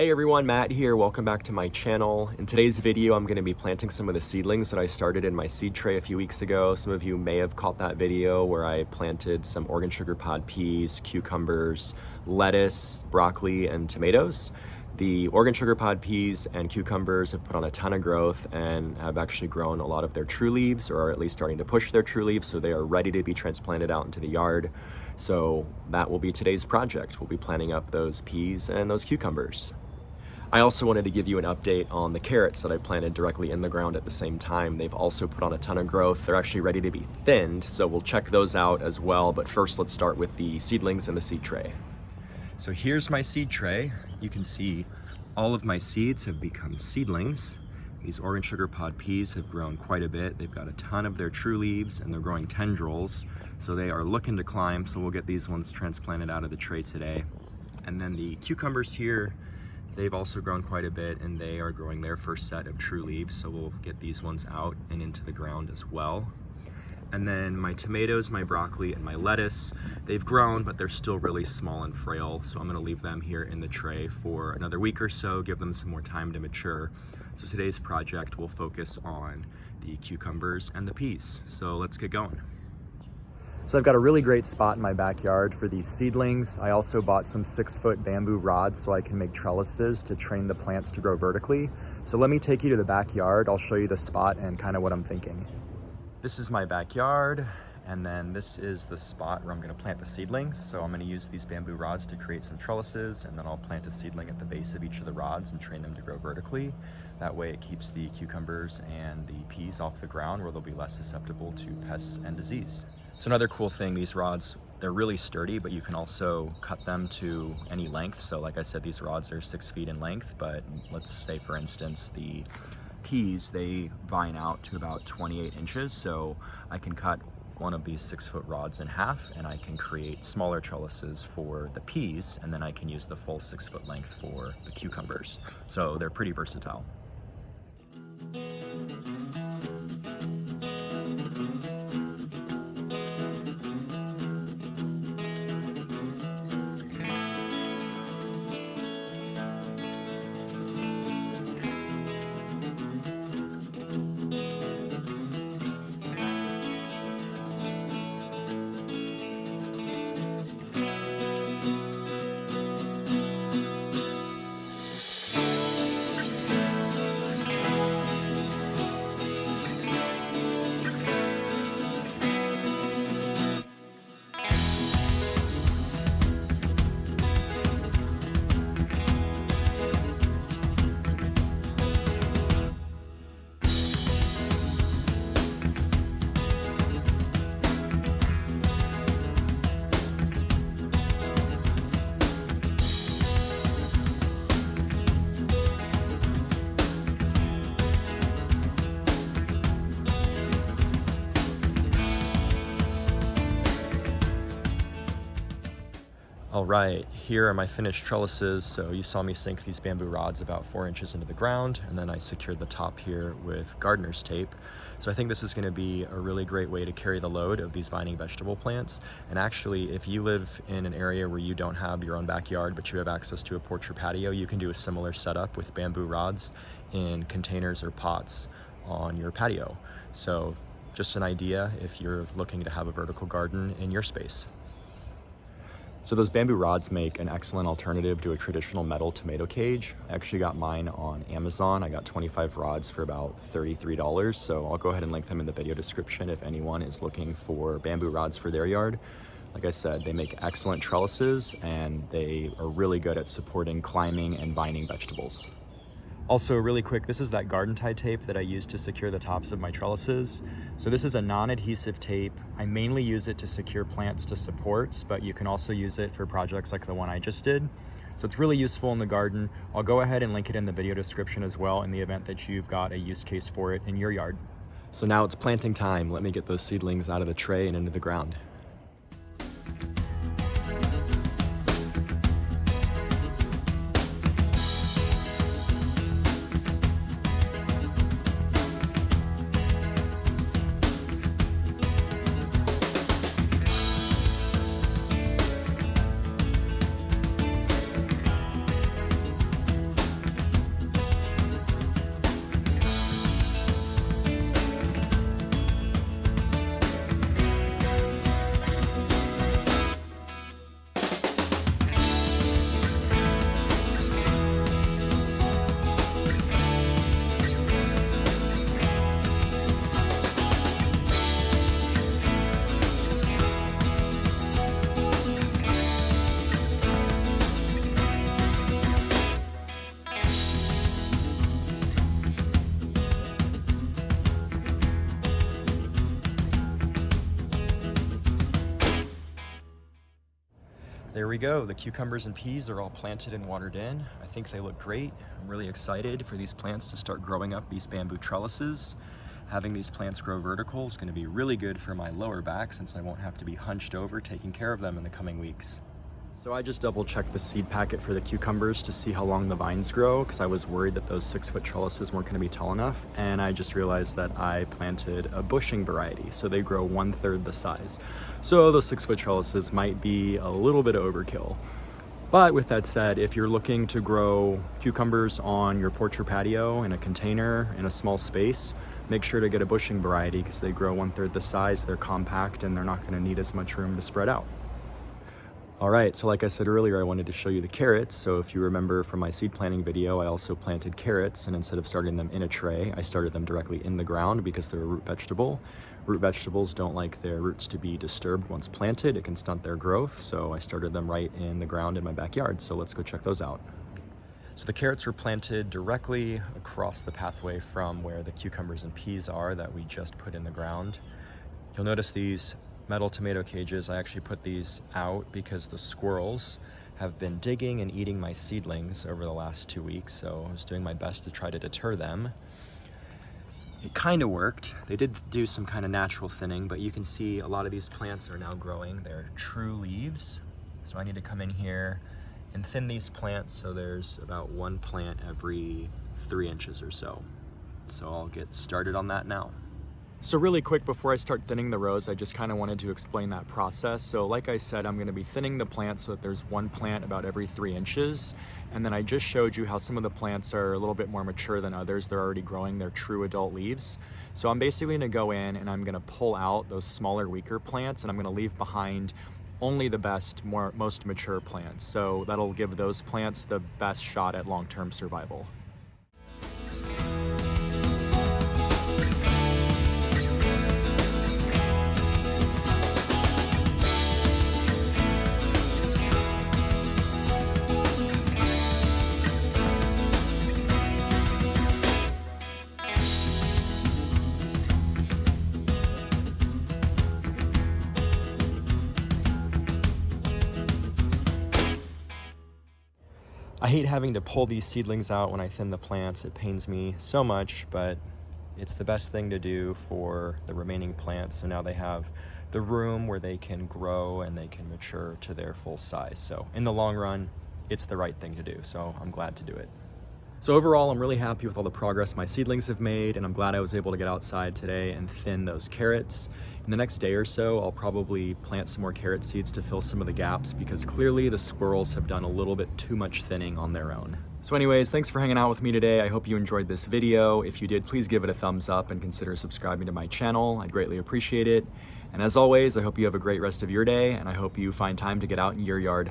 Hey everyone, Matt here. Welcome back to my channel. In today's video, I'm going to be planting some of the seedlings that I started in my seed tray a few weeks ago. Some of you may have caught that video where I planted some Oregon sugar pod peas, cucumbers, lettuce, broccoli, and tomatoes. The Oregon sugar pod peas and cucumbers have put on a ton of growth and have actually grown a lot of their true leaves, or are at least starting to push their true leaves, so they are ready to be transplanted out into the yard. So that will be today's project. We'll be planting up those peas and those cucumbers. I also wanted to give you an update on the carrots that I planted directly in the ground at the same time. They've also put on a ton of growth. They're actually ready to be thinned, so we'll check those out as well. But first, let's start with the seedlings in the seed tray. So here's my seed tray. You can see all of my seeds have become seedlings. These Oregon sugar pod peas have grown quite a bit. They've got a ton of their true leaves and they're growing tendrils. So they are looking to climb, so we'll get these ones transplanted out of the tray today. And then the cucumbers here, they've also grown quite a bit and they are growing their first set of true leaves, so we'll get these ones out and into the ground as well. And then my tomatoes, my broccoli, and my lettuce, they've grown, but they're still really small and frail, so I'm gonna leave them here in the tray for another week or so, give them some more time to mature. So today's project will focus on the cucumbers and the peas. So let's get going. So I've got a really great spot in my backyard for these seedlings. I also bought some 6-foot bamboo rods so I can make trellises to train the plants to grow vertically. So let me take you to the backyard. I'll show you the spot and kind of what I'm thinking. This is my backyard, and then this is the spot where I'm going to plant the seedlings. So I'm going to use these bamboo rods to create some trellises, and then I'll plant a seedling at the base of each of the rods and train them to grow vertically. That way it keeps the cucumbers and the peas off the ground where they'll be less susceptible to pests and disease. So another cool thing, these rods, they're really sturdy, but you can also cut them to any length. So like I said, these rods are 6 feet in length, but let's say for instance, the peas, they vine out to about 28 inches. So I can cut one of these 6-foot rods in half and I can create smaller trellises for the peas, and then I can use the full 6-foot length for the cucumbers. So they're pretty versatile. All right, here are my finished trellises. So you saw me sink these bamboo rods about 4 inches into the ground, and then I secured the top here with gardener's tape. So I think this is gonna be a really great way to carry the load of these vining vegetable plants. And actually, if you live in an area where you don't have your own backyard, but you have access to a porch or patio, you can do a similar setup with bamboo rods in containers or pots on your patio. So just an idea if you're looking to have a vertical garden in your space. So those bamboo rods make an excellent alternative to a traditional metal tomato cage. I actually got mine on Amazon. I got 25 rods for about $33. So I'll go ahead and link them in the video description if anyone is looking for bamboo rods for their yard. Like I said, they make excellent trellises and they are really good at supporting climbing and vining vegetables. Also really quick, this is that garden tie tape that I use to secure the tops of my trellises. So this is a non-adhesive tape. I mainly use it to secure plants to supports, but you can also use it for projects like the one I just did. So it's really useful in the garden. I'll go ahead and link it in the video description as well in the event that you've got a use case for it in your yard. So now it's planting time. Let me get those seedlings out of the tray and into the ground. there we go. The cucumbers and peas are all planted and watered in. I think they look great. I'm really excited for these plants to start growing up these bamboo trellises. Having these plants grow vertical is going to be really good for my lower back since I won't have to be hunched over taking care of them in the coming weeks. So I just double checked the seed packet for the cucumbers to see how long the vines grow because I was worried that those 6-foot trellises weren't going to be tall enough, and I just realized that I planted a bushing variety, so they grow 1/3 the size. So those 6-foot trellises might be a little bit overkill. But with that said, if you're looking to grow cucumbers on your porch or patio in a container in a small space, make sure to get a bushing variety because they grow 1/3 the size, they're compact, and they're not going to need as much room to spread out. All right, so like I said earlier, I wanted to show you the carrots. So if you remember from my seed planting video, I also planted carrots, and instead of starting them in a tray, I started them directly in the ground because they're a root vegetable. Root vegetables don't like their roots to be disturbed once planted. It can stunt their growth, so I started them right in the ground in my backyard. So let's go check those out. So the carrots were planted directly across the pathway from where the cucumbers and peas are that we just put in the ground. You'll notice these metal tomato cages. I actually put these out because the squirrels have been digging and eating my seedlings over the last 2 weeks, so I was doing my best to try to deter them. It kind of worked. They did do some kind of natural thinning, but you can see a lot of these plants are now growing. They're true leaves, so I need to come in here and thin these plants so there's about 1 plant every 3 inches or so. So I'll get started on that now. So really quick before I start thinning the rows, I just kind of wanted to explain that process. So like I said, I'm going to be thinning the plants so that there's 1 plant about every 3 inches. And then I just showed you how some of the plants are a little bit more mature than others. They're already growing their true adult leaves. So I'm basically going to go in and I'm going to pull out those smaller, weaker plants, and I'm going to leave behind only the best, most mature plants. So that'll give those plants the best shot at long-term survival. I hate having to pull these seedlings out when I thin the plants. It pains me so much, but it's the best thing to do for the remaining plants. So now they have the room where they can grow and they can mature to their full size. So in the long run, it's the right thing to do. So I'm glad to do it. So overall, I'm really happy with all the progress my seedlings have made, and I'm glad I was able to get outside today and thin those carrots. In the next day or so, I'll probably plant some more carrot seeds to fill some of the gaps because clearly the squirrels have done a little bit too much thinning on their own. So anyways, thanks for hanging out with me today. I hope you enjoyed this video. If you did, please give it a thumbs up and consider subscribing to my channel. I'd greatly appreciate it. And as always, I hope you have a great rest of your day, and I hope you find time to get out in your yard.